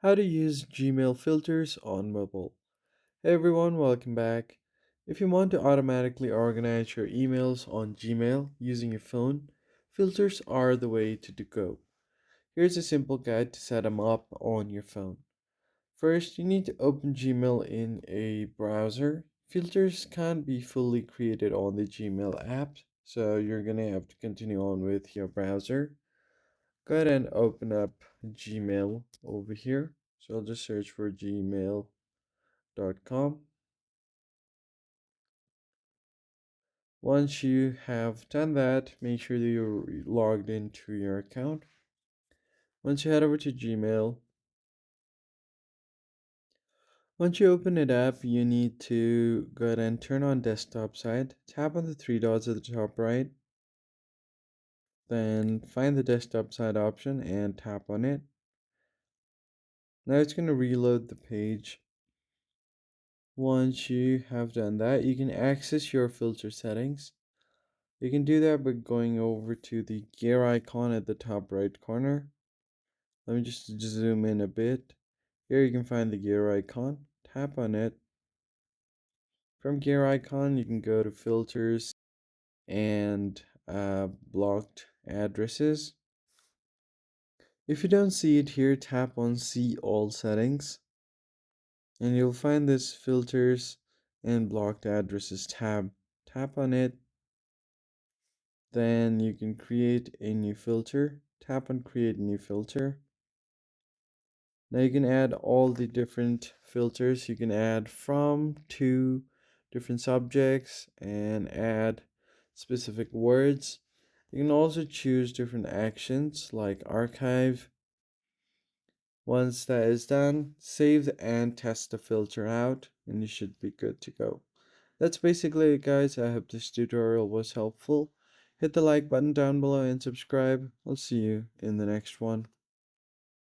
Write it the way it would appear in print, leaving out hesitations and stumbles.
How to use Gmail filters on mobile. Hey everyone, welcome back. If you want to automatically organize your emails on Gmail using your phone, filters are the way to go. Here's a simple guide to set them up on your phone. First, you need to open Gmail in a browser. Filters can't be fully created on the Gmail app, so you're gonna have to continue on with your browser. Go ahead and open up Gmail over here. So I'll just search for gmail.com. Once you have done that, make sure that you're logged into your account. Once you head over to Gmail, once you open it up, you need to go ahead and turn on desktop side. Tap on the three dots at the top right, then find the desktop side option and tap on it. Now it's going to reload the page. Once you have done that, you can access your filter settings. You can do that by going over to the gear icon at the top right corner. Let me just zoom in a bit. Here you can find the gear icon. Tap on it. From gear icon, you can go to filters and blocked addresses. If you don't see it here, tap on see all settings and you'll find this filters and blocked addresses tab. Tap on it. Then you can create a new filter. Tap on create new filter. Now you can add all the different filters. You can add from, to, different subjects, and add specific words. You can also choose different actions like archive. Once that is done, save and test the filter out, and you should be good to go. That's basically it, guys. I hope this tutorial was helpful. Hit the like button down below and subscribe. I'll see you in the next one.